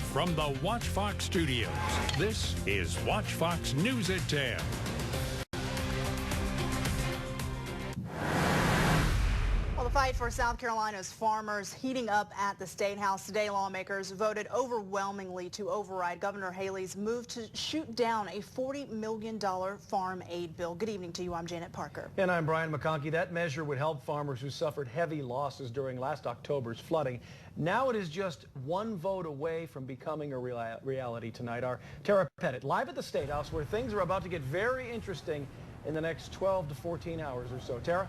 Live from the Watch Fox studios, this is Watch Fox News at 10. Well, the fight for South Carolina's farmers heating up at the State House today. Lawmakers voted overwhelmingly to override Governor Haley's move to shoot down a $40 million farm aid bill. Good evening to you. I'm Janet Parker. And I'm Brian McConkey. That measure would help farmers who suffered heavy losses during last October's flooding. Now it is just one vote away from becoming a reality tonight. Our Tara Pettit live at the State House, where things are about to get very interesting in the next 12 to 14 hours or so. Tara?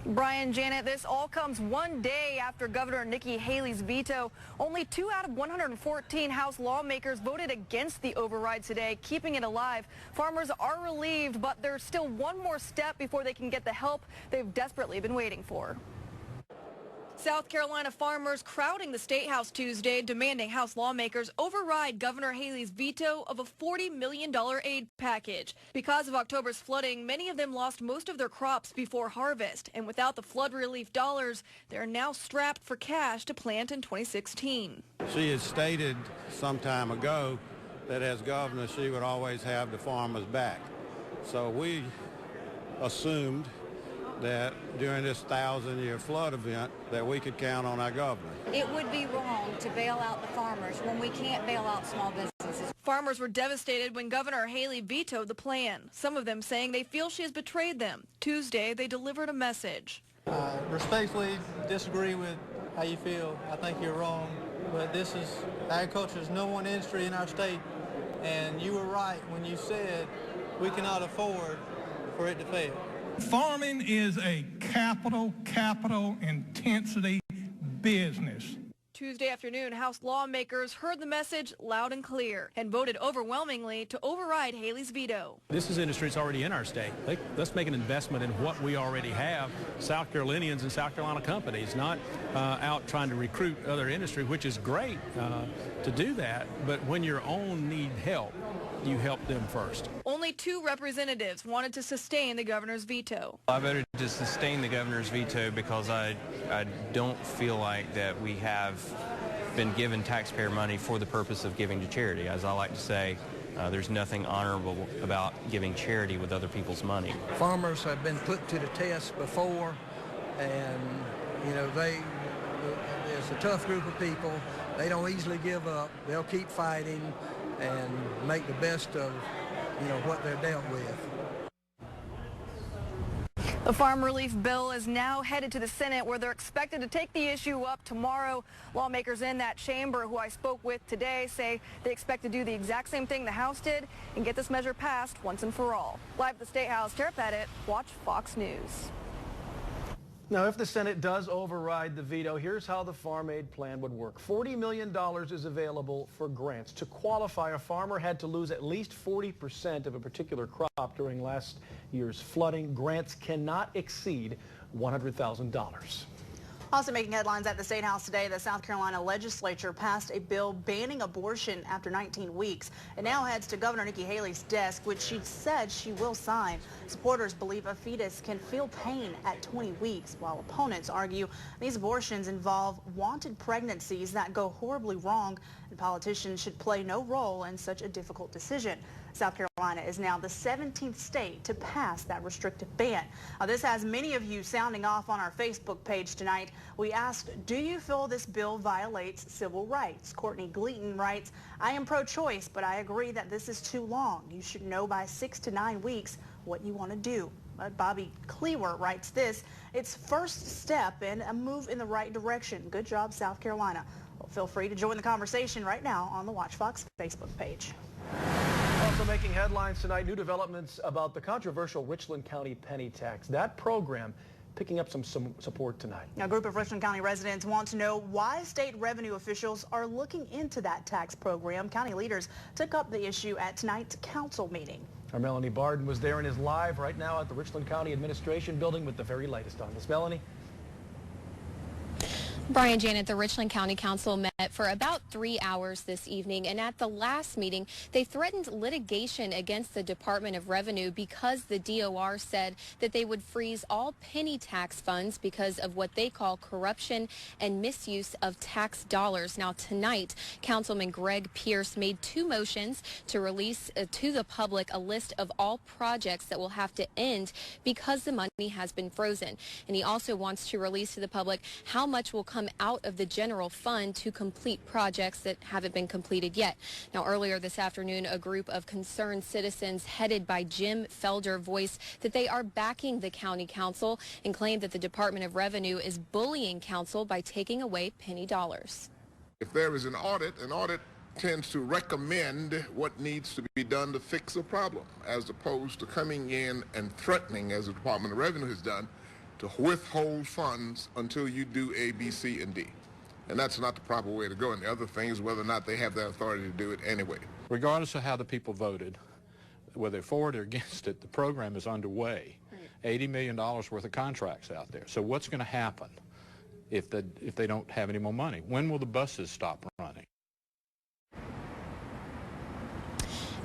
Brian, Janet, this all comes one day after Governor Nikki Haley's veto. Only 2 out of 114 House lawmakers voted against the override today, keeping it alive. Farmers are relieved, but there's still one more step before they can get the help they've desperately been waiting for. South Carolina farmers crowding the State House Tuesday, demanding House lawmakers override Governor Haley's veto of a $40 million aid package. Because of October's flooding, many of them lost most of their crops before harvest, and without the flood relief dollars, they're now strapped for cash to plant in 2016. She had stated some time ago that as governor, she would always have the farmers back. So we assumed that during this 1,000-year flood event that we could count on our governor. It would be wrong to bail out the farmers when we can't bail out small businesses. Farmers were devastated when Governor Haley vetoed the plan, some of them saying they feel she has betrayed them. Tuesday, they delivered a message. I respectfully disagree with how you feel. I think you're wrong, but agriculture is no one industry in our state, and you were right when you said we cannot afford for it to fail. Farming is a capital intensity business. Tuesday afternoon, House lawmakers heard the message loud and clear and voted overwhelmingly to override Haley's veto. This is industry that's already in our state. Let's make an investment in what we already have, South Carolinians and South Carolina companies, not out trying to recruit other industry, which is great to do that. But when your own need help, you help them first. Only 2 representatives wanted to sustain the governor's veto. I voted to sustain the governor's veto because I don't feel like that we have been given taxpayer money for the purpose of giving to charity. As I like to say, there's nothing honorable about giving charity with other people's money. Farmers have been put to the test before, and there's a tough group of people. They don't easily give up. They'll keep fighting and make the best of what they're dealt with. The farm relief bill is now headed to the Senate, where they're expected to take the issue up tomorrow. Lawmakers in that chamber who I spoke with today say they expect to do the exact same thing the House did and get this measure passed once and for all. Live at the State House, Tara Pettit, Watch Fox News. Now, if the Senate does override the veto, here's how the farm aid plan would work. $40 million is available for grants. To qualify, a farmer had to lose at least 40% of a particular crop during last year's flooding. Grants cannot exceed $100,000. Also making headlines at the State House today, the South Carolina legislature passed a bill banning abortion after 19 weeks. It now heads to Governor Nikki Haley's desk, which she said she will sign. Supporters believe a fetus can feel pain at 20 weeks, while opponents argue these abortions involve wanted pregnancies that go horribly wrong, and politicians should play no role in such a difficult decision. South Carolina is now the 17th state to pass that restrictive ban. This has many of you sounding off on our Facebook page tonight. We asked, do you feel this bill violates civil rights? Courtney Gleaton writes, I am pro-choice, but I agree that this is too long. You should know by 6 to 9 weeks what you want to do. Bobby Cleaver writes this, it's first step in a move in the right direction. Good job, South Carolina. Well, feel free to join the conversation right now on the Watch Fox Facebook page. Also making headlines tonight, new developments about the controversial Richland County penny tax. That program picking up some support tonight. A group of Richland County residents want to know why state revenue officials are looking into that tax program. County leaders took up the issue at tonight's council meeting. Our Melanie Barden was there and is live right now at the Richland County Administration Building with the very latest on this. Melanie? Brian, Janet, the Richland County Council met for about 3 hours this evening, and at the last meeting, they threatened litigation against the Department of Revenue because the DOR said that they would freeze all penny tax funds because of what they call corruption and misuse of tax dollars. Now, tonight, Councilman Greg Pierce made 2 motions to release to the public a list of all projects that will have to end because the money has been frozen. And he also wants to release to the public how much will come out of the general fund to complete projects that haven't been completed yet. Now, earlier this afternoon, a group of concerned citizens headed by Jim Felder voiced that they are backing the county council and claimed that the Department of Revenue is bullying council by taking away penny dollars. If there is an audit tends to recommend what needs to be done to fix a problem, as opposed to coming in and threatening, as the Department of Revenue has done, to withhold funds until you do A, B, C, and D. And that's not the proper way to go. And the other thing is whether or not they have the authority to do it anyway. Regardless of how the people voted, whether for it or against it, the program is underway. $80 million worth of contracts out there. So what's going to happen if they don't have any more money? When will the buses stop running?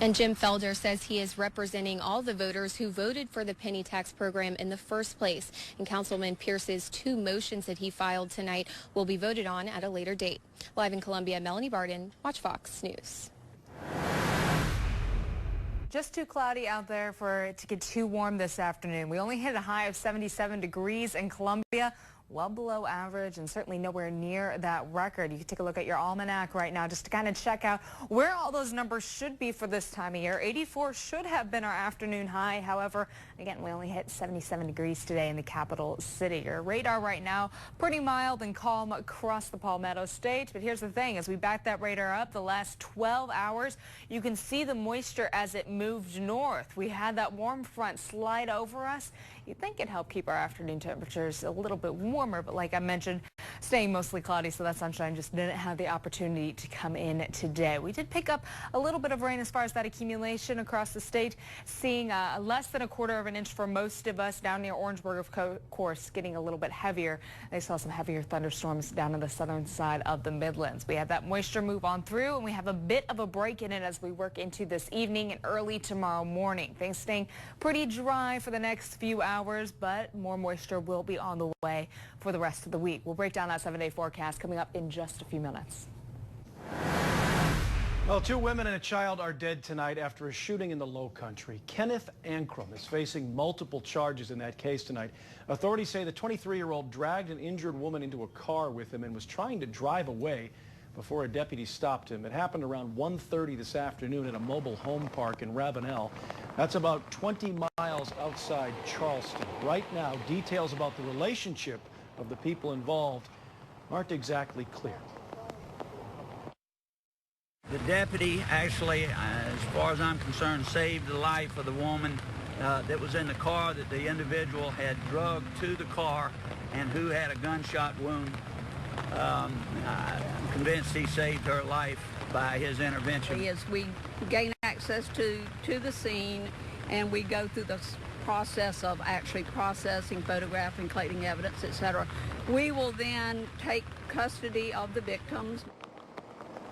And Jim Felder says he is representing all the voters who voted for the penny tax program in the first place. And Councilman Pierce's 2 motions that he filed tonight will be voted on at a later date. Live in Columbia, Melanie Barden, Watch Fox News. Just too cloudy out there for it to get too warm this afternoon. We only hit a high of 77 degrees in Columbia. Well below average and certainly nowhere near that record. You can take a look at your almanac right now just to kind of check out where all those numbers should be for this time of year. 84 should have been our afternoon high. However, again, we only hit 77 degrees today in the capital city. Your radar right now pretty mild and calm across the Palmetto State. But here's the thing, as we back that radar up the last 12 hours, you can see the moisture as it moved north. We had that warm front slide over us. You'd think it'd help keep our afternoon temperatures a little bit warmer, but like I mentioned, staying mostly cloudy, so that sunshine just didn't have the opportunity to come in today. We did pick up a little bit of rain as far as that accumulation across the state, seeing less than 1/4 of an inch for most of us down near Orangeburg, of course, getting a little bit heavier. They saw some heavier thunderstorms down on the southern side of the Midlands. We have that moisture move on through, and we have a bit of a break in it as we work into this evening and early tomorrow morning. Things staying pretty dry for the next few hours, but more moisture will be on the way for the rest of the week. We'll break down that 7-day forecast coming up in just a few minutes. Well, 2 women and a child are dead tonight after a shooting in the Low Country. Kenneth Ankrum is facing multiple charges in that case tonight. Authorities say the 23-year-old dragged an injured woman into a car with him and was trying to drive away before a deputy stopped him. It happened around 1:30 this afternoon at a mobile home park in Ravenel. That's about 20 miles outside Charleston. Right now, details about the relationship of the people involved aren't exactly clear. The deputy actually, as far as I'm concerned, saved the life of the woman that was in the car that the individual had drugged to the car and who had a gunshot wound. I'm convinced he saved her life by his intervention. As we gain access to the scene and we go through the process of actually processing, photographing, collecting evidence, etc., we will then take custody of the victims.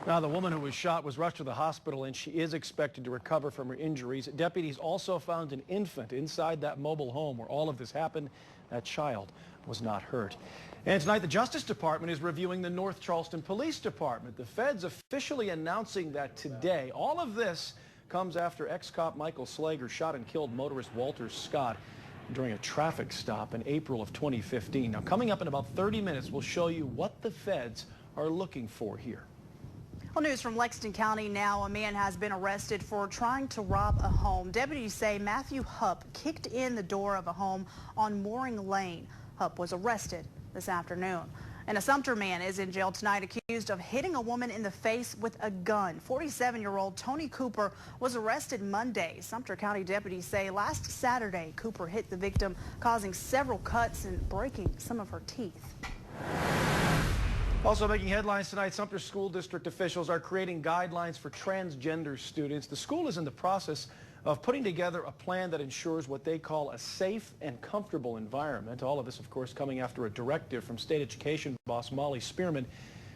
Now, the woman who was shot was rushed to the hospital, and she is expected to recover from her injuries. Deputies also found an infant inside that mobile home where all of this happened. That child was not hurt. And tonight, the Justice Department is reviewing the North Charleston Police Department. The feds officially announcing that today. All of this comes after ex-cop Michael Slager shot and killed motorist Walter Scott during a traffic stop in April of 2015. Now, coming up in about 30 minutes, we'll show you what the feds are looking for here. Well, news from Lexington County now. A man has been arrested for trying to rob a home. Deputies say Matthew Hupp kicked in the door of a home on Mooring Lane. Hupp was arrested this afternoon. And a Sumter man is in jail tonight accused of hitting a woman in the face with a gun. 47-year-old Tony Cooper was arrested Monday. Sumter County deputies say last Saturday Cooper hit the victim, causing several cuts and breaking some of her teeth. Also making headlines tonight, Sumter School District officials are creating guidelines for transgender students. The school is in the process of putting together a plan that ensures what they call a safe and comfortable environment. All of this, of course, coming after a directive from state education boss Molly Spearman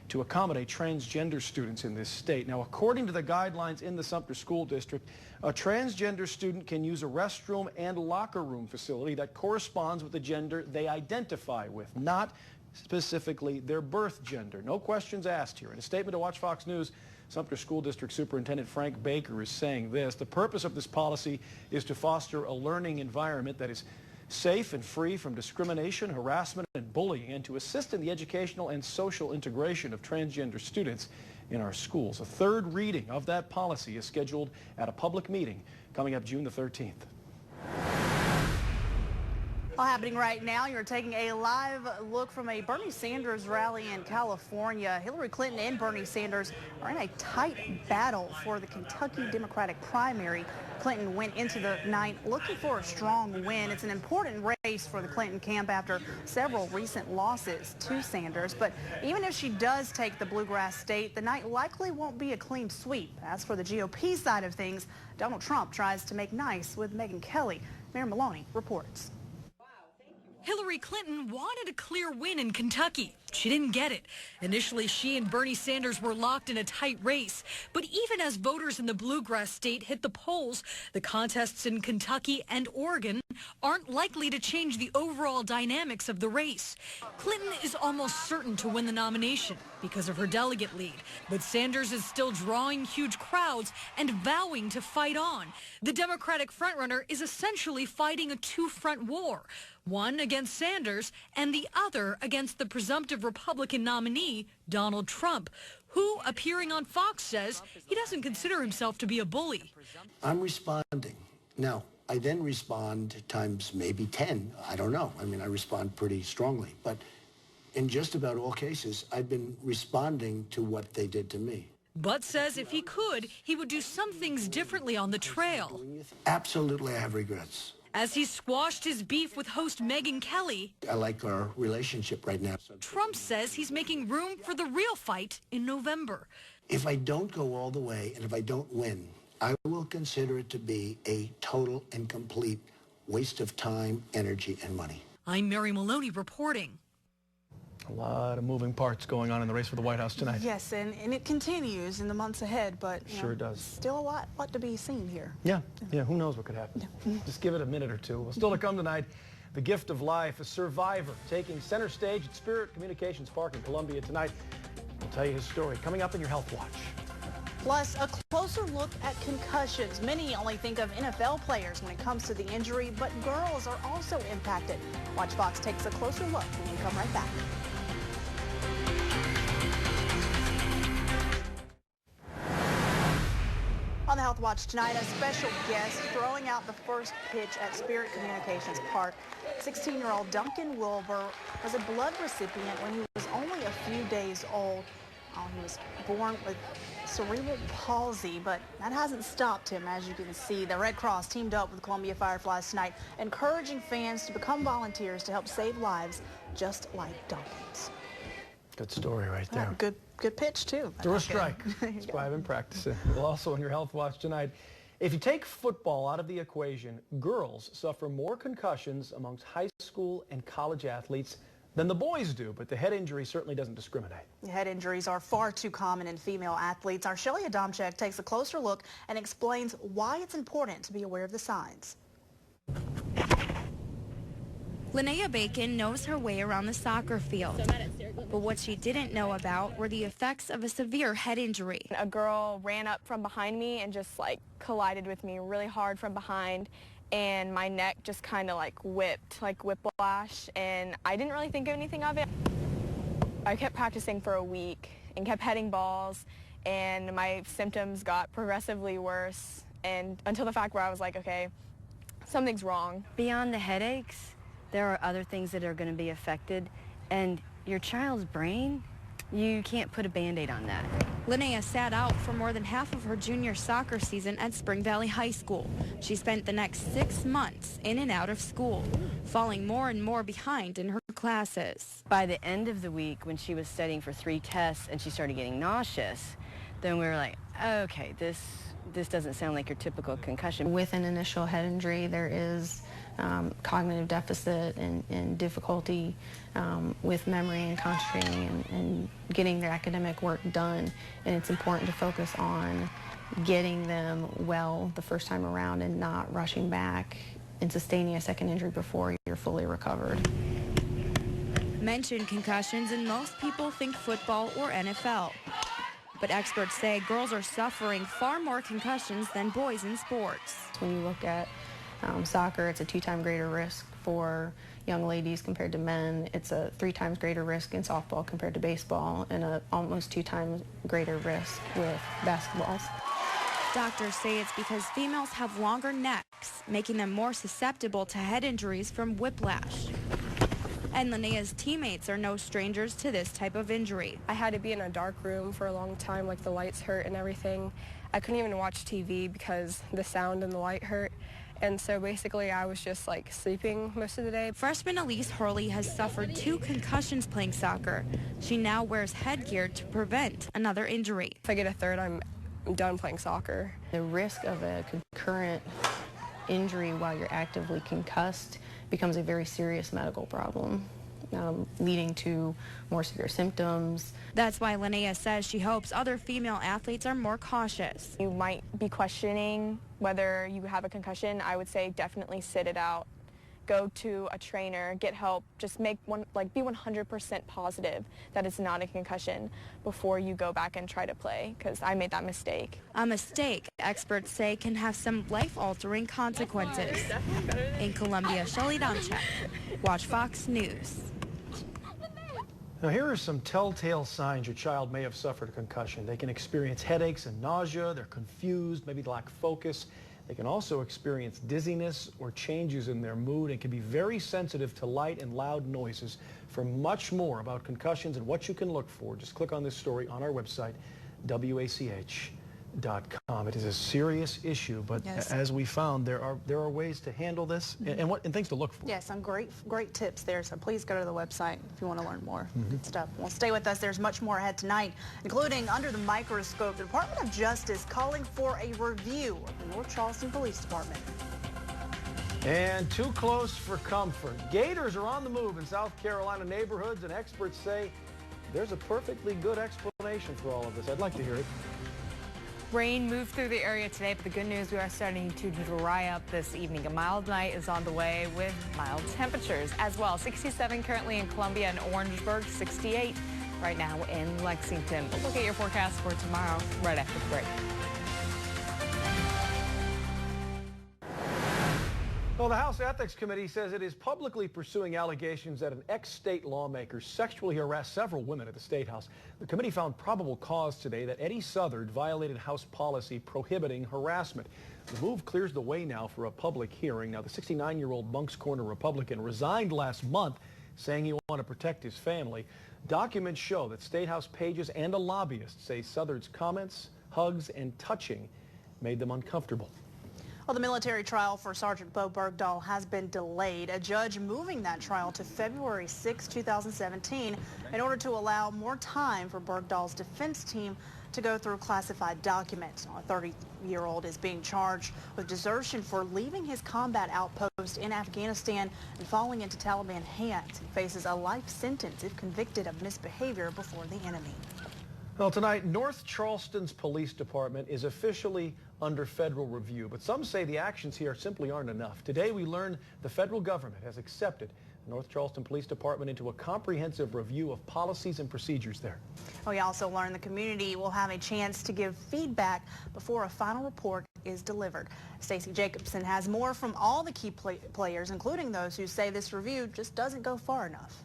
to accommodate transgender students in this state. Now, according to the guidelines in the Sumter School District, a transgender student can use a restroom and locker room facility that corresponds with the gender they identify with, not specifically their birth gender. No questions asked here. In a statement to Watch Fox News, Sumter School District Superintendent Frank Baker is saying this: the purpose of this policy is to foster a learning environment that is safe and free from discrimination, harassment, and bullying, and to assist in the educational and social integration of transgender students in our schools. A third reading of that policy is scheduled at a public meeting coming up June the 13th. All happening right now, you're taking a live look from a Bernie Sanders rally in California. Hillary Clinton and Bernie Sanders are in a tight battle for the Kentucky Democratic primary. Clinton went into the night looking for a strong win. It's an important race for the Clinton camp after several recent losses to Sanders. But even if she does take the bluegrass state, the night likely won't be a clean sweep. As for the GOP side of things, Donald Trump tries to make nice with Megyn Kelly. Mary Maloney reports. Hillary Clinton wanted a clear win in Kentucky. She didn't get it. Initially, she and Bernie Sanders were locked in a tight race. But even as voters in the bluegrass state hit the polls, the contests in Kentucky and Oregon aren't likely to change the overall dynamics of the race. Clinton is almost certain to win the nomination because of her delegate lead. But Sanders is still drawing huge crowds and vowing to fight on. The Democratic frontrunner is essentially fighting a two-front war. One against Sanders and the other against the presumptive Republican nominee, Donald Trump, who, appearing on Fox, says he doesn't consider himself to be a bully. I'm responding. Now, I then respond times maybe 10. I don't know. I mean, I respond pretty strongly. But in just about all cases, I've been responding to what they did to me. But says if he could, he would do some things differently on the trail. Absolutely, I have regrets. As he squashed his beef with host Megyn Kelly, I like our relationship right now. Trump says he's making room for the real fight in November. If I don't go all the way and if I don't win, I will consider it to be a total and complete waste of time, energy, and money. I'm Mary Maloney reporting. A lot of moving parts going on in the race for the White House tonight. Yes, and it continues in the months ahead, but sure does. Still a lot to be seen here. Yeah, who knows what could happen. Just give it a minute or two. Well, still to come tonight, the gift of life, a survivor taking center stage at Spirit Communications Park in Columbia tonight. We'll tell you his story coming up in your Health Watch. Plus, a closer look at concussions. Many only think of NFL players when it comes to the injury, but girls are also impacted. Watch Fox takes a closer look when we come right back. On the Health Watch tonight, a special guest throwing out the first pitch at Spirit Communications Park. 16-year-old Duncan Wilbur was a blood recipient when he was only a few days old. He was born with cerebral palsy, but that hasn't stopped him. As you can see, the Red Cross teamed up with Columbia Fireflies tonight, encouraging fans to become volunteers to help save lives just like Duncan's. Good story right there. Good pitch, too. Threw a strike. That's why I've been practicing. Well, also on your Health Watch tonight, if you take football out of the equation, girls suffer more concussions amongst high school and college athletes than the boys do, but the head injury certainly doesn't discriminate. Head injuries are far too common in female athletes. Our Shelly Adamczyk takes a closer look and explains why it's important to be aware of the signs. Linnea Bacon knows her way around the soccer field, but what she didn't know about were the effects of a severe head injury. A girl ran up from behind me and just collided with me really hard from behind, and my neck just kind of whipped, whiplash, and I didn't really think anything of it. I kept practicing for a week and kept heading balls, and my symptoms got progressively worse, and until the fact where I was like, okay, something's wrong. Beyond the headaches, there are other things that are going to be affected, and your child's brain, you can't put a Band-Aid on that. Linnea sat out for more than half of her junior soccer season at Spring Valley High School. She spent the next 6 months in and out of school, falling more and more behind in her classes. By the end of the week, when she was studying for 3 tests and she started getting nauseous, then we were like, okay, this this doesn't sound like your typical concussion. With an initial head injury, there is cognitive deficit and difficulty with memory and concentrating and getting their academic work done. And it's important to focus on getting them well the first time around and not rushing back and sustaining a second injury before you're fully recovered. Mention concussions and most people think football or NFL. But experts say girls are suffering far more concussions than boys in sports. When you look at soccer, it's a 2 times greater risk for young ladies compared to men. It's a 3 times greater risk in softball compared to baseball, and a almost 2 times greater risk with basketballs. Doctors say it's because females have longer necks, making them more susceptible to head injuries from whiplash. And Linnea's teammates are no strangers to this type of injury. I had to be in a dark room for a long time, like the lights hurt and everything. I couldn't even watch TV because the sound and the light hurt. And so basically I was just like sleeping most of the day. Freshman Elise Hurley has suffered 2 concussions playing soccer. She now wears headgear to prevent another injury. If I get a third, I'm done playing soccer. The risk of a concurrent injury while you're actively concussed becomes a very serious medical problem, leading to more severe symptoms. That's why Linnea says she hopes other female athletes are more cautious. You might be questioning whether you have a concussion. I would say definitely sit it out. Go to a trainer, get help, just be 100% positive that it's not a concussion before you go back and try to play, because I made that mistake. A mistake, experts say, can have some life-altering consequences. In Columbia, Shelley Domchek, Watch Fox News. Now here are some telltale signs your child may have suffered a concussion. They can experience headaches and nausea, they're confused, maybe lack focus. They can also experience dizziness or changes in their mood and can be very sensitive to light and loud noises. For much more about concussions and what you can look for, just click on this story on our website, WACH.com. It is a serious issue, but yes, as we found, there are ways to handle this and things to look for. Yes, some great tips there, so please go to the website if you want to learn more. Good stuff. Well, stay with us. There's much more ahead tonight, including Under the Microscope, the Department of Justice calling for a review of the North Charleston Police Department. And too close for comfort. Gators are on the move in South Carolina neighborhoods, and experts say there's a perfectly good explanation for all of this. I'd like to hear it. Rain moved through the area today, but the good news, we are starting to dry up this evening. A mild night is on the way with mild temperatures as well. 67 currently in Columbia and Orangeburg, 68 right now in Lexington. We'll look at your forecast for tomorrow right after the break. Well, the House Ethics Committee says it is publicly pursuing allegations that an ex-state lawmaker sexually harassed several women at the State House. The committee found probable cause today that Eddie Southard violated House policy prohibiting harassment. The move clears the way now for a public hearing. Now, the 69-year-old Moncks Corner Republican resigned last month, saying he wanted to protect his family. Documents show that State House pages and a lobbyist say Southard's comments, hugs, and touching made them uncomfortable. Well, the military trial for Sergeant Bo Bergdahl has been delayed. A judge moving that trial to February 6, 2017 in order to allow more time for Bergdahl's defense team to go through classified documents. A 30-year-old is being charged with desertion for leaving his combat outpost in Afghanistan and falling into Taliban hands. He faces a life sentence if convicted of misbehavior before the enemy. Well, tonight, North Charleston's police department is officially under federal review, but some say the actions here simply aren't enough. Today, we learned the federal government has accepted the North Charleston Police Department into a comprehensive review of policies and procedures there. We also learned the community will have a chance to give feedback before a final report is delivered. Stacey Jacobson has more from all the key players, including those who say this review just doesn't go far enough.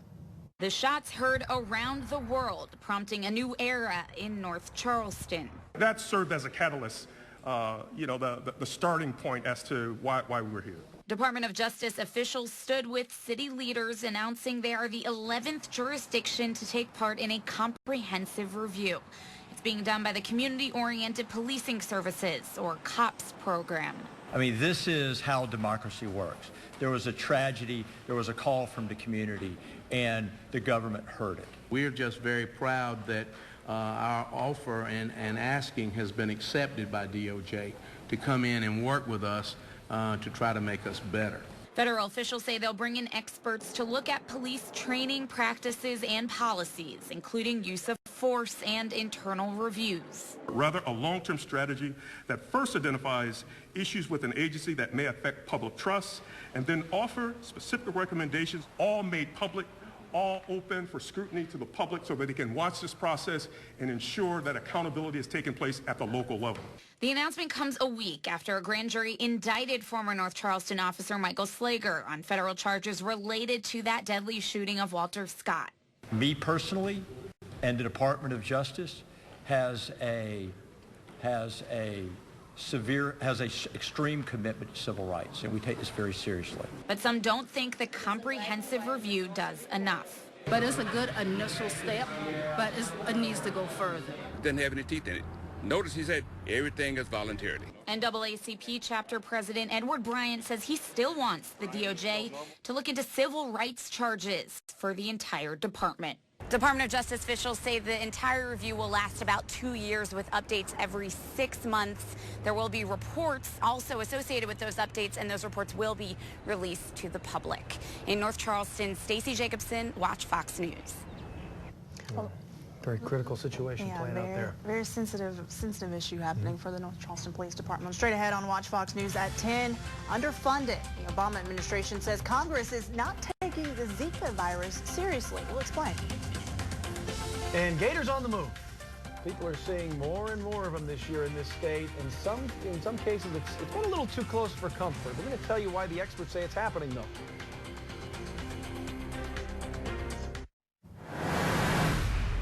The shots heard around the world, prompting a new era in North Charleston. That served as a catalyst, the starting point as to why we were here. Department of Justice officials stood with city leaders announcing they are the 11th jurisdiction to take part in a comprehensive review. It's being done by the Community-Oriented Policing Services, or COPS program. I mean, this is how democracy works. There was a tragedy, there was a call from the community, and the government heard it. We're just very proud that our offer and asking has been accepted by DOJ to come in and work with us to try to make us better. Federal officials say they'll bring in experts to look at police training practices and policies, including use of force and internal reviews. Rather, a long-term strategy that first identifies issues with an agency that may affect public trust, and then offer specific recommendations, all made public, all open for scrutiny to the public so that they can watch this process and ensure that accountability is taking place at the local level. The announcement comes a week after a grand jury indicted former North Charleston officer Michael Slager on federal charges related to that deadly shooting of Walter Scott. Me personally and the Department of Justice has extreme commitment to civil rights, and we take this very seriously. But some don't think the comprehensive review does enough. But it's a good initial step, but it needs to go further. It doesn't have any teeth in it. Notice he said everything is voluntarily. NAACP chapter president Edward Bryant says he still wants the DOJ to look into civil rights charges for the entire department. Department of Justice officials say the entire review will last about 2 years with updates every 6 months. There will be reports also associated with those updates, and those reports will be released to the public. In North Charleston, Stacey Jacobson, Watch Fox News. Well, very critical situation playing out there. Very sensitive issue happening for the North Charleston Police Department. Straight ahead on Watch Fox News at 10, underfunded. The Obama administration says Congress is not taking the Zika virus seriously. We'll explain. And gators on the move. People are seeing more and more of them this year in this state. In some cases, it's been a little too close for comfort. We're going to tell you why the experts say it's happening, though.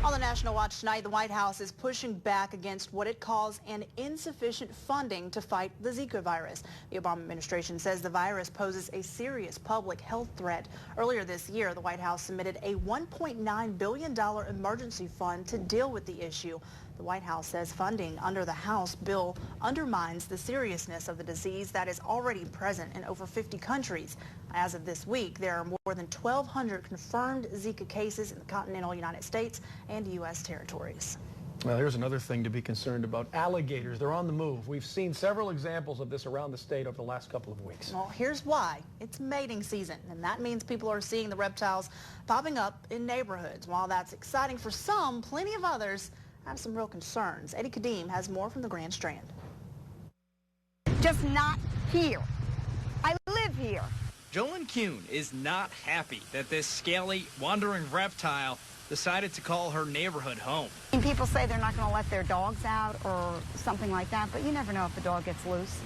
On the National Watch tonight, the White House is pushing back against what it calls an insufficient funding to fight the Zika virus. The Obama administration says the virus poses a serious public health threat. Earlier this year, the White House submitted a $1.9 billion emergency fund to deal with the issue. The White House says funding under the House bill undermines the seriousness of the disease that is already present in over 50 countries. As of this week, there are more than 1,200 confirmed Zika cases in the continental United States and U.S. territories. Well, here's another thing to be concerned about. Alligators, they're on the move. We've seen several examples of this around the state over the last couple of weeks. Well, here's why. It's mating season, and that means people are seeing the reptiles popping up in neighborhoods. While that's exciting for some, plenty of others have some real concerns. Eddie Kadim has more from the Grand Strand. Just not here. I live here. Jolyn Kuhn is not happy that this scaly, wandering reptile decided to call her neighborhood home. And people say they're not going to let their dogs out or something like that, but you never know if the dog gets loose,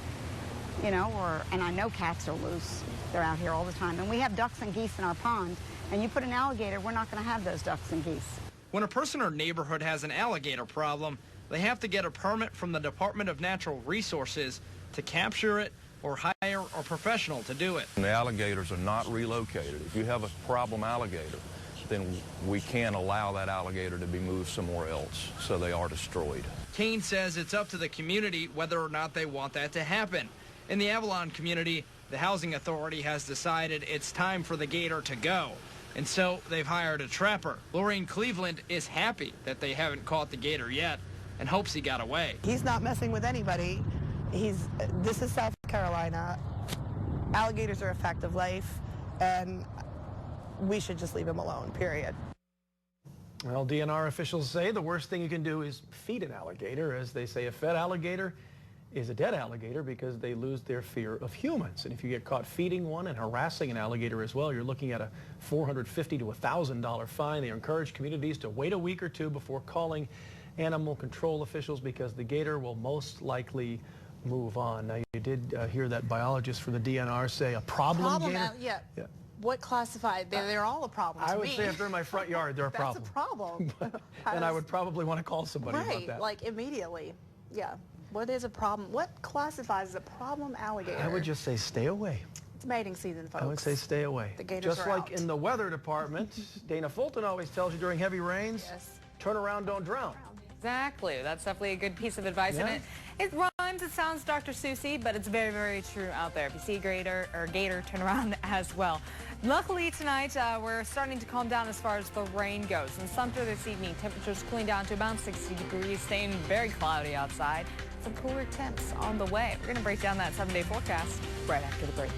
you know, and I know cats are loose. They're out here all the time. And we have ducks and geese in our pond, and you put an alligator, we're not going to have those ducks and geese. When a person or neighborhood has an alligator problem, they have to get a permit from the Department of Natural Resources to capture it or hire a professional to do it. The alligators are not relocated. If you have a problem alligator, then we can't allow that alligator to be moved somewhere else, so they are destroyed. Kane says it's up to the community whether or not they want that to happen. In the Avalon community, the housing authority has decided it's time for the gator to go. And so they've hired a trapper. Lorraine Cleveland is happy that they haven't caught the gator yet and hopes he got away. He's not messing with anybody. This is South Carolina. Alligators are a fact of life, and we should just leave him alone, period. Well, DNR officials say the worst thing you can do is feed an alligator. As they say, a fed alligator is a dead alligator because they lose their fear of humans. And if you get caught feeding one and harassing an alligator as well, you're looking at a $450 to $1,000 fine. They encourage communities to wait a week or two before calling animal control officials because the gator will most likely move on. Now, you did hear that biologist for the DNR say a problem gator? Yeah. What classified? They're all a problem to I would me. say if they're in my front yard, they're a problem. That's a problem. And I would probably want to call somebody about that. Like immediately. Yeah. What is a problem? What classifies as a problem alligator? I would just say stay away. It's mating season, folks. I would say stay away. The gators just are like out. in the weather department, Dana Fulton always tells you during heavy rains, turn around, don't drown. Exactly. That's definitely a good piece of advice. Yeah. And it rhymes, it sounds Dr. Seussy, but it's very, very true out there. If you see a gator, turn around as well. Luckily tonight, we're starting to calm down as far as the rain goes. In Sumter this evening, temperatures cooling down to about 60 degrees, staying very cloudy outside. Some cooler temps on the way. We're going to break down that 7-day forecast right after the break.